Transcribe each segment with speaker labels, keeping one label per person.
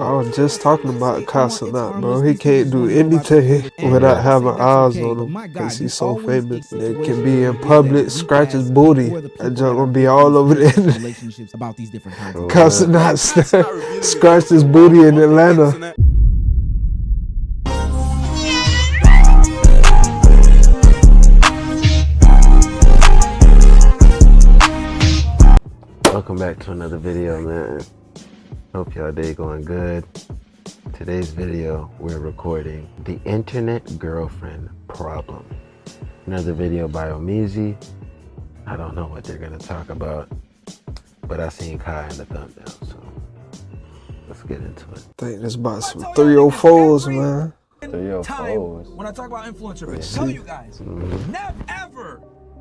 Speaker 1: I was just talking about Casanat, bro. He can't do anything without having eyes on him because he's so famous. They can be in public, scratch his booty, and just gonna be all over the internet.
Speaker 2: Relationships about these different kinds of
Speaker 1: Casanat scratched his booty in Atlanta.
Speaker 3: Welcome back to another video, man. Hope y'all day going good. Today's video, we're recording the internet girlfriend problem. Another video by Omizi. I don't know what they're gonna talk about, but I seen Kai in the thumbnail, so let's get into it.
Speaker 1: I think this about some 304s, man.
Speaker 3: 304s.
Speaker 2: When I talk about influencers, I tell you guys, never ever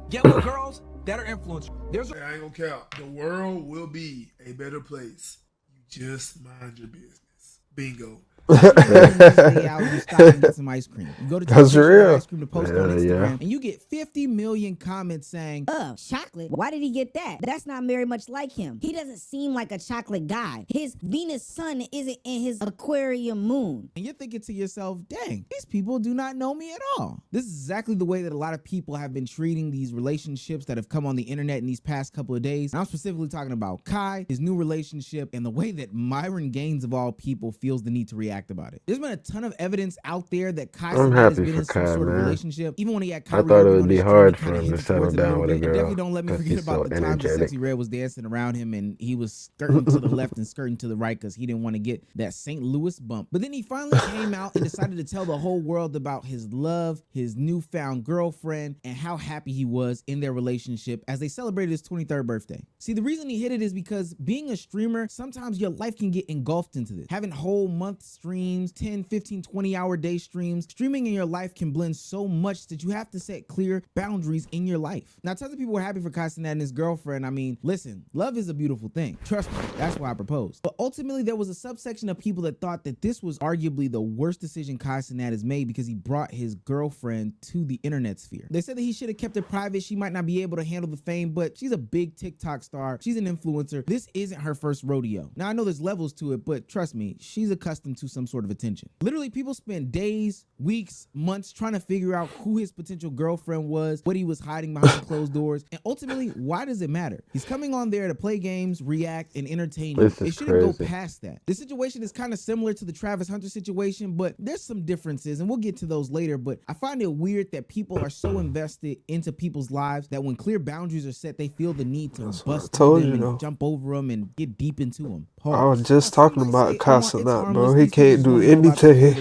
Speaker 2: get with girls that are influencers.
Speaker 4: I ain't gonna count. The world will be a better place. You just mind your business. Bingo.
Speaker 2: Stay out, you stop and get some ice cream. You go to
Speaker 1: That's real.
Speaker 2: Ice cream to post on Instagram, and you get 50 million comments saying,
Speaker 5: chocolate? Why did he get that? That's not very much like him. He doesn't seem like a chocolate guy. His Venus sun isn't in his Aquarium moon.
Speaker 2: And you're thinking to yourself, dang, these people do not know me at all. This is exactly the way that a lot of people have been treating these relationships that have come on the internet in these past couple of days. And I'm specifically talking about Kai, his new relationship, and the way that Myron Gaines of all people feels the need to react about it. There's been a ton of evidence out there that Kai has been in some sort of relationship. Even when he had Kyrie,
Speaker 3: I thought it would be hard for him to settle down with a girl.
Speaker 2: Definitely don't let me forget about the time that Sexy Red was dancing around him and he was skirting to the left and skirting to the right because he didn't want to get that St. Louis bump. But then he finally came out and decided to tell the whole world about his love, his newfound girlfriend, and how happy he was in their relationship as they celebrated his 23rd birthday. See, the reason he hit it is because being a streamer, sometimes your life can get engulfed into this. Having whole month streams, 10, 15, 20-hour day streams, streaming in your life can blend so much that you have to set clear boundaries in your life. Now, tons of people were happy for Casanat and his girlfriend. I mean, listen, love is a beautiful thing. Trust me, that's why I proposed. But ultimately, there was a subsection of people that thought that this was arguably the worst decision Casanat has made because he brought his girlfriend to the internet sphere. They said that he should have kept it private. She might not be able to handle the fame, but she's a big TikTok star. She's an influencer. This isn't her first rodeo. Now, I know there's levels to it, but trust me, she's accustomed to some sort of attention. Literally, people spend days, weeks, months trying to figure out who his potential girlfriend was, what he was hiding behind closed doors, and ultimately, why does it matter? He's coming on there to play games, react, and entertain you. It shouldn't go past that. The situation is kind of similar to the Travis Hunter situation, but there's some differences, and we'll get to those later, but I find it weird that people are so invested into people's lives that when clear boundaries are set, they feel the need to bust through them and jump over them and get deep into them.
Speaker 1: I was just talking about Casanat, bro. He can't do anything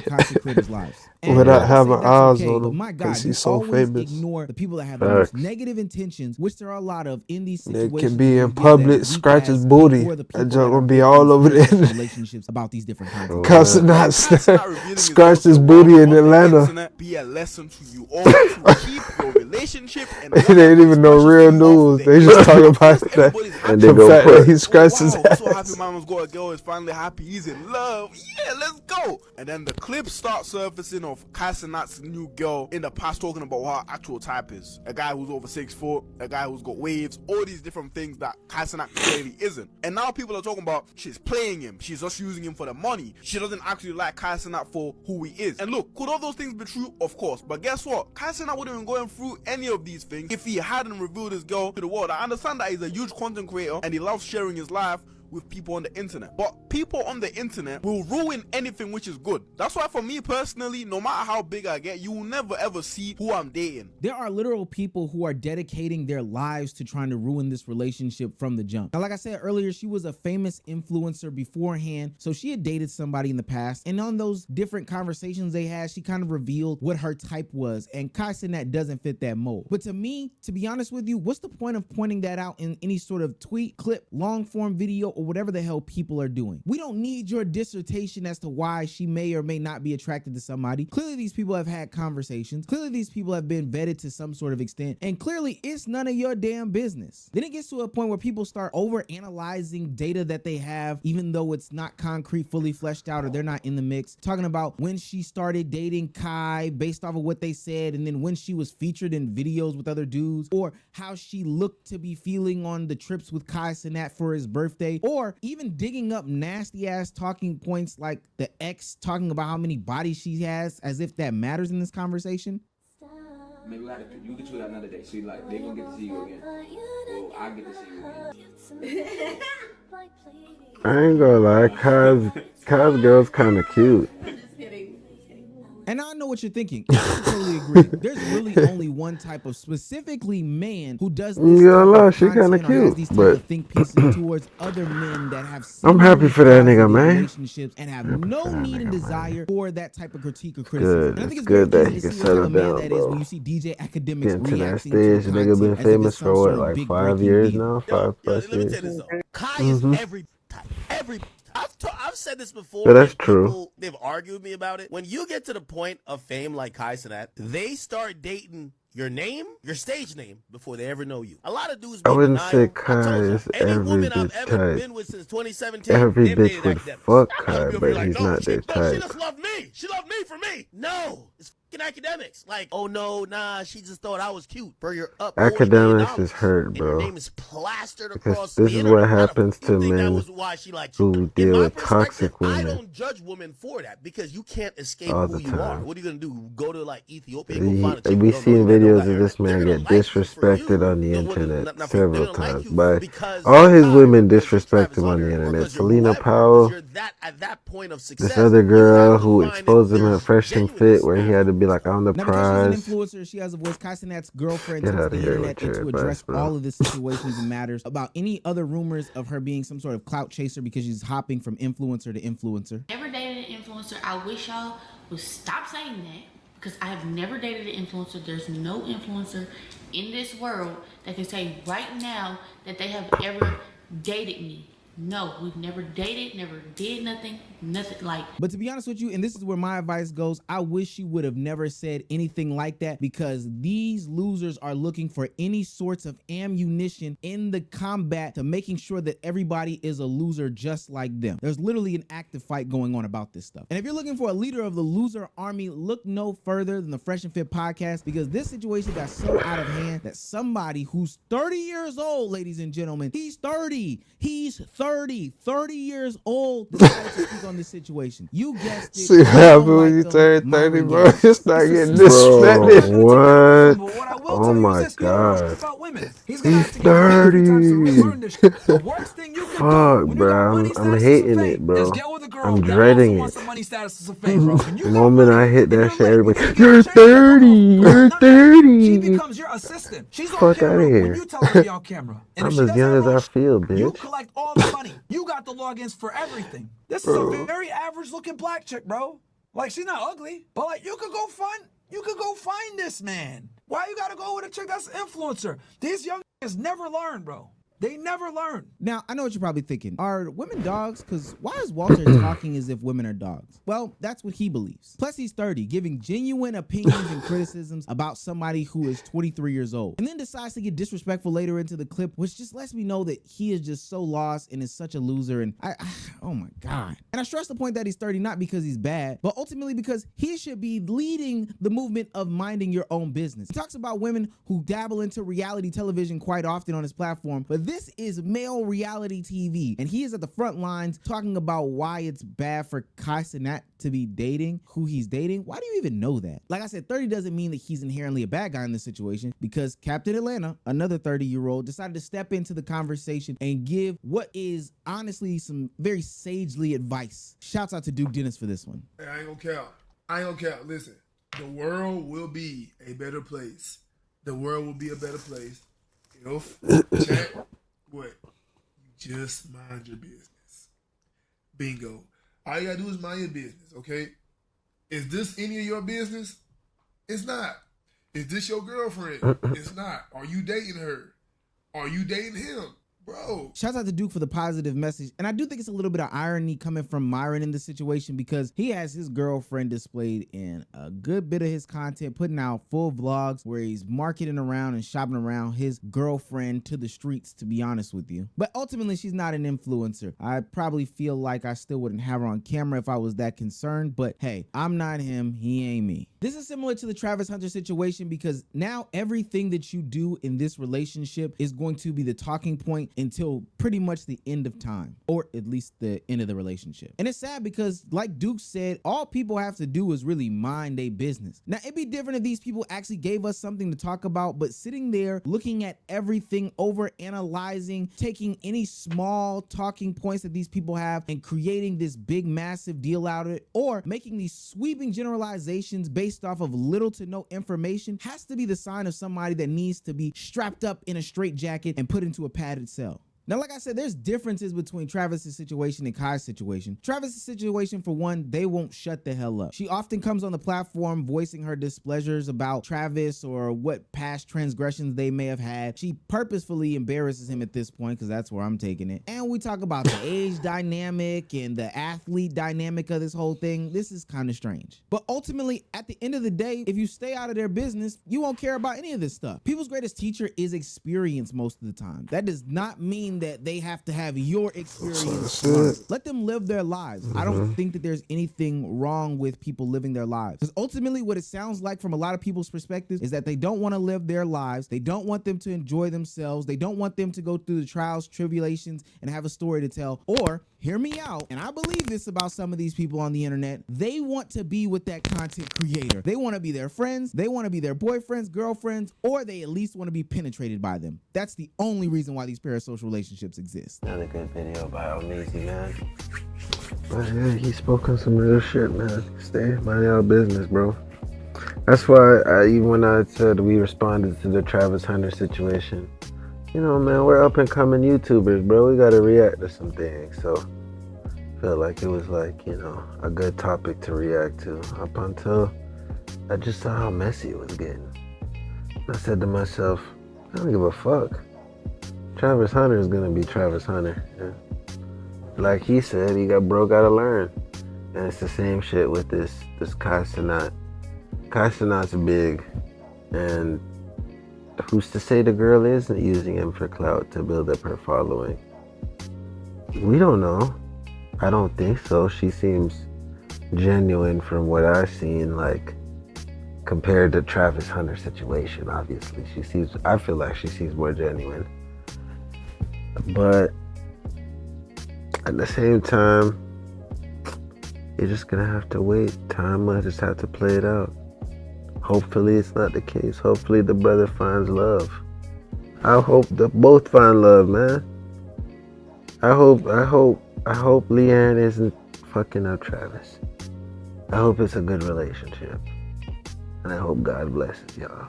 Speaker 1: without having eyes on him because he's so famous.
Speaker 2: Ignore the people that have the most negative intentions, which there are a lot of in these situations.
Speaker 1: They can be in public, scratch his booty, and just gonna be all over the internet.
Speaker 2: Relationships about these different kinds of
Speaker 1: Casanat scratched his booty in Atlanta.
Speaker 4: Be a lesson to you all to keep your relationship. And
Speaker 1: they ain't even know real news. They just talk about that.
Speaker 3: And they go
Speaker 1: that he scratched his ass.
Speaker 4: So happy mama's got a girl, is finally happy, he's in love. Yeah, let's go. And then the clips start surfacing of Casanat's new girl in the past talking about what her actual type is. A guy who's over 6 foot, a guy who's got waves, all these different things that Casanat clearly isn't. And now people are talking about she's playing him, she's just using him for the money. She doesn't actually like Casanat for who he is. And look, could all those things be true? Of course. But guess what? Casanat wouldn't have been going through any of these things if he hadn't revealed his girl to the world. I understand that he's a huge content creator and he loves sharing his life with people on the internet, but people on the internet will ruin anything which is good. That's why for me personally, no matter how big I get, you will never ever see who I'm dating.
Speaker 2: There are literal people who are dedicating their lives to trying to ruin this relationship from the jump. Now, like I said earlier, she was a famous influencer beforehand, so she had dated somebody in the past, and on those different conversations they had, she kind of revealed what her type was, and Casanat doesn't fit that mold. But to me, to be honest with you, what's the point of pointing that out in any sort of tweet, clip, long form video, or whatever the hell people are doing? We don't need your dissertation as to why she may or may not be attracted to somebody. Clearly these people have had conversations. Clearly these people have been vetted to some sort of extent, and clearly it's none of your damn business. Then it gets to a point where people start over analyzing data that they have, even though it's not concrete, fully fleshed out, or they're not in the mix, talking about when she started dating Kai based off of what they said, and then when she was featured in videos with other dudes, or how she looked to be feeling on the trips with Casanat for his birthday, or even digging up nasty ass talking points like the ex talking about how many bodies she has as if that matters in this conversation.
Speaker 6: Maybe you can tweet out another day. See, like, they gonna get to see you again. Well, I get to see you again.
Speaker 3: I ain't gonna lie, Kai's girl's kind of cute.
Speaker 2: And I know what you're thinking. I totally agree. There's really only one type of specifically man who does this
Speaker 3: Yeah,
Speaker 2: type
Speaker 3: look,
Speaker 2: of
Speaker 3: she
Speaker 2: content
Speaker 3: kinda
Speaker 2: or has
Speaker 3: cute,
Speaker 2: these type
Speaker 3: but
Speaker 2: of think pieces towards other men that have
Speaker 3: I'm happy for that nigga, man.
Speaker 2: relationships and have no
Speaker 3: for that
Speaker 2: need and
Speaker 3: nigga,
Speaker 2: desire for that type of critique or criticism.
Speaker 3: Good.
Speaker 2: And I think
Speaker 3: It's
Speaker 2: it's
Speaker 3: good
Speaker 2: very
Speaker 3: that
Speaker 2: easy
Speaker 3: he
Speaker 2: to
Speaker 3: can
Speaker 2: see what type
Speaker 3: settle
Speaker 2: of man
Speaker 3: down,
Speaker 2: that is
Speaker 3: bro.
Speaker 2: when you see DJ Academics
Speaker 3: Getting to that
Speaker 2: reacting
Speaker 3: stage,
Speaker 2: to
Speaker 3: nigga been
Speaker 2: content as if
Speaker 3: famous
Speaker 2: it's some
Speaker 3: for
Speaker 2: sort
Speaker 3: what,
Speaker 2: of
Speaker 3: like
Speaker 2: big
Speaker 3: 5
Speaker 2: breaking
Speaker 3: years
Speaker 2: deal.
Speaker 3: now?
Speaker 7: Yo,
Speaker 3: 5+
Speaker 7: let me
Speaker 3: years?
Speaker 7: tell you this though. Kai is every type. I've said this before.
Speaker 3: Yeah, that's
Speaker 7: and
Speaker 3: true.
Speaker 7: people, they've argued with me about it. When you get to the point of fame like Kai Cenat, they start dating your name, your stage name, before they ever know you. A lot of dudes be
Speaker 3: I wouldn't
Speaker 7: denial.
Speaker 3: say
Speaker 7: I
Speaker 3: Kai
Speaker 7: told you,
Speaker 3: is
Speaker 7: any
Speaker 3: every
Speaker 7: woman I've
Speaker 3: bitch
Speaker 7: ever
Speaker 3: type.
Speaker 7: been with since 2017,
Speaker 3: Every
Speaker 7: they've
Speaker 3: bitch
Speaker 7: dated
Speaker 3: would
Speaker 7: academics.
Speaker 3: fuck
Speaker 7: A lot
Speaker 3: Kai,
Speaker 7: of people
Speaker 3: but
Speaker 7: be like,
Speaker 3: he's
Speaker 7: no,
Speaker 3: not their
Speaker 7: she
Speaker 3: type.
Speaker 7: just loved me. She loved me for me. No, it's fucking academics. Like, oh no, nah, she just thought I was cute. Bro, you're up
Speaker 3: Academics is hurt,
Speaker 7: and your
Speaker 3: bro.
Speaker 7: name is plastered
Speaker 3: Because
Speaker 7: across
Speaker 3: this
Speaker 7: the
Speaker 3: is
Speaker 7: internet.
Speaker 3: what happens to
Speaker 7: You think that
Speaker 3: men
Speaker 7: was why she liked you.
Speaker 3: who
Speaker 7: In
Speaker 3: deal
Speaker 7: my
Speaker 3: with
Speaker 7: perspective,
Speaker 3: toxic
Speaker 7: I
Speaker 3: women
Speaker 7: don't judge women for that because you can't escape
Speaker 3: all
Speaker 7: who
Speaker 3: the
Speaker 7: you are.
Speaker 3: time.
Speaker 7: What are you gonna do? Go to like Ethiopia and go find a chick
Speaker 3: We
Speaker 7: who don't know
Speaker 3: seen
Speaker 7: you that don't
Speaker 3: videos
Speaker 7: got
Speaker 3: of
Speaker 7: hair?
Speaker 3: this
Speaker 7: They're
Speaker 3: man
Speaker 7: gonna
Speaker 3: get
Speaker 7: like you for
Speaker 3: disrespected
Speaker 7: you.
Speaker 3: on the
Speaker 7: Well, well,
Speaker 3: internet
Speaker 7: not for you. They're
Speaker 3: several
Speaker 7: gonna like
Speaker 3: times
Speaker 7: you
Speaker 3: by
Speaker 7: because
Speaker 3: all
Speaker 7: you're
Speaker 3: his
Speaker 7: Kai,
Speaker 3: women
Speaker 7: because you're
Speaker 3: disrespect
Speaker 7: Travis
Speaker 3: him on the
Speaker 7: Hunter, or
Speaker 3: internet.
Speaker 7: because you're
Speaker 3: Selena
Speaker 7: whoever, because
Speaker 3: Powell,
Speaker 7: you're that at that point of success.
Speaker 3: this other
Speaker 7: You have
Speaker 3: girl
Speaker 7: to
Speaker 3: who
Speaker 7: find that
Speaker 3: exposed him at
Speaker 7: there's
Speaker 3: Fresh and Fit,
Speaker 7: genuineness
Speaker 3: where he had to be like,
Speaker 7: after
Speaker 3: I'm the
Speaker 2: Now, because she's an
Speaker 3: prize.
Speaker 2: influencer, she has a voice. Kai Cenat's girlfriend
Speaker 3: Get
Speaker 2: took to
Speaker 3: out
Speaker 2: the
Speaker 3: of here
Speaker 2: internet
Speaker 3: with your
Speaker 2: to
Speaker 3: advice,
Speaker 2: address
Speaker 3: bro.
Speaker 2: all of the situations and matters about any other rumors of her being some sort of clout chaser because she's hopping from influencer to influencer.
Speaker 8: Never dated an influencer. I wish y'all would stop saying that because I have never dated an influencer. There's no influencer in this world that can say right now that they have ever dated me. No, we've never dated, never did nothing like.
Speaker 2: But to be honest with you, and this is where my advice goes, I wish you would have never said anything like that because these losers are looking for any sorts of ammunition in the combat to making sure that everybody is a loser just like them. There's literally an active fight going on about this stuff. And if you're looking for a leader of the loser army, look no further than the Fresh and Fit podcast because this situation got so out of hand that somebody who's 30 years old, ladies and gentlemen, he's 30 years old, decided to speak on this situation. You guessed it.
Speaker 1: See what happens when you turn 30, bro? It's not getting disrespected.
Speaker 3: Bro, what? Oh my god. He's 30. Fuck, bro. I'm hating it, bro. I'm dreading it. The moment I hit that shit, everybody, you're 30. You're 30.
Speaker 9: She becomes your assistant. She's on
Speaker 3: Fuck
Speaker 9: camera
Speaker 3: outta
Speaker 9: when
Speaker 3: here.
Speaker 9: you tell her to be on camera. And
Speaker 3: I'm
Speaker 9: if she
Speaker 3: as
Speaker 9: does
Speaker 3: young
Speaker 9: that
Speaker 3: as I
Speaker 9: wrong,
Speaker 3: feel,
Speaker 9: you
Speaker 3: bitch.
Speaker 9: collect all the money. You got the logins for everything. This is a very average looking black chick, bro. Like, she's not ugly, but like you could go find this man. Why you gotta go with a chick that's an influencer? These young niggas never learn, bro. They never learn.
Speaker 2: Now, I know what you're probably thinking. Are women dogs? Because why is Walter talking as if women are dogs? Well, that's what he believes. Plus, he's 30, giving genuine opinions and criticisms about somebody who is 23 years old. And then decides to get disrespectful later into the clip, which just lets me know that he is just so lost and is such a loser. And oh my God. And I stress the point that he's 30, not because he's bad, but ultimately because he should be leading the movement of minding your own business. He talks about women who dabble into reality television quite often on his platform, but this is male reality TV, and he is at the front lines talking about why it's bad for Kai Cenat to be dating who he's dating. Why do you even know that? Like I said, 30 doesn't mean that he's inherently a bad guy in this situation because Captain Atlanta, another 30-year-old, decided to step into the conversation and give what is honestly some very sagely advice. Shouts out to Duke Dennis for this one.
Speaker 10: Hey, I ain't gonna count. Listen, the world will be a better place. The world will be a better place if chat. What? You just mind your business. Bingo. All you gotta do is mind your business, okay? Is this any of your business? It's not. Is this your girlfriend? It's not. Are you dating her? Are you dating him? Bro.
Speaker 2: Shouts out to Duke for the positive message. And I do think it's a little bit of irony coming from Myron in this situation because he has his girlfriend displayed in a good bit of his content, putting out full vlogs where he's marketing around and shopping around his girlfriend to the streets, to be honest with you. But ultimately, she's not an influencer. I probably feel like I still wouldn't have her on camera if I was that concerned. But hey, I'm not him. He ain't me. This is similar to the Travis Hunter situation because now everything that you do in this relationship is going to be the talking point until pretty much the end of time, or at least the end of the relationship. And it's sad because, like Duke said, all people have to do is really mind their business. Now, it'd be different if these people actually gave us something to talk about, but sitting there looking at everything, over analyzing, taking any small talking points that these people have and creating this big massive deal out of it, or making these sweeping generalizations based off of little to no information, has to be the sign of somebody that needs to be strapped up in a straitjacket and put into a padded cell. Now, like I said, there's differences between Travis's situation and Kai's situation. Travis's situation, for one, they won't shut the hell up. She often comes on the platform voicing her displeasures about Travis or what past transgressions they may have had. She purposefully embarrasses him at this point, because that's where I'm taking it. And we talk about the age dynamic and the athlete dynamic of this whole thing. This is kind of strange. But ultimately, at the end of the day, if you stay out of their business, you won't care about any of this stuff. People's greatest teacher is experience most of the time. That does not mean that they have to have your experience. Let them live their lives. I don't think that there's anything wrong with people living their lives, because ultimately what it sounds like from a lot of people's perspectives is that they don't want to live their lives. They don't want them to enjoy themselves. They don't want them to go through the trials, tribulations, and have a story to tell. Or, hear me out, and I believe this about some of these people on the internet, they want to be with that content creator. They want to be their friends. They want to be their boyfriends, girlfriends, or they at least want to be penetrated by them. That's the only reason why these parasocial relationships exist.
Speaker 3: Another good video by Almizi, man. But yeah, he spoke on some real shit, man. Stay mind your business, bro. That's why even when I said we responded to the Travis Hunter situation, you know, man, we're up and coming YouTubers, bro. We gotta react to some things. So I felt like it was like, you know, a good topic to react to, up until I just saw how messy it was getting. I said to myself, I don't give a fuck. Travis Hunter is gonna be Travis Hunter. Yeah. Like he said, he got broke, gotta learn. And it's the same shit with this Kai Cenat. Kai Cenat's big, and who's to say the girl isn't using him for clout to build up her following? We don't know. I don't think so. She seems genuine from what I've seen, like compared to Travis Hunter's situation. Obviously, I feel like she seems more genuine. But at the same time, you're just gonna have to wait. Time will just have to play it out. Hopefully it's not the case. Hopefully the brother finds love. I hope that both find love, man. I hope Leanne isn't fucking up Travis. I hope it's a good relationship. And I hope God blesses y'all.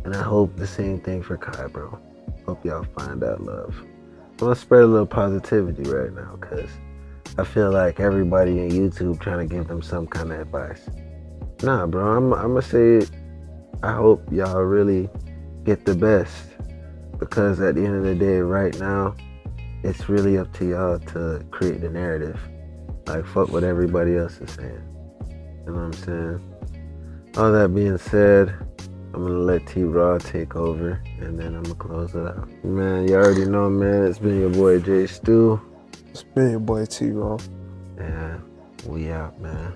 Speaker 3: And I hope the same thing for Kai, bro. Hope y'all find that love. I'm gonna spread a little positivity right now, because I feel like everybody in YouTube trying to give them some kind of advice. Nah, bro, I'm gonna say it. I hope y'all really get the best, because at the end of the day, right now, it's really up to y'all to create the narrative. Like, fuck what everybody else is saying. You know what I'm saying? All that being said, I'm gonna let T-Raw take over, and then I'm gonna close it out. Man, you already know, man, it's been your boy J Stu.
Speaker 1: It's been your boy T-Raw.
Speaker 3: Yeah, we out, man.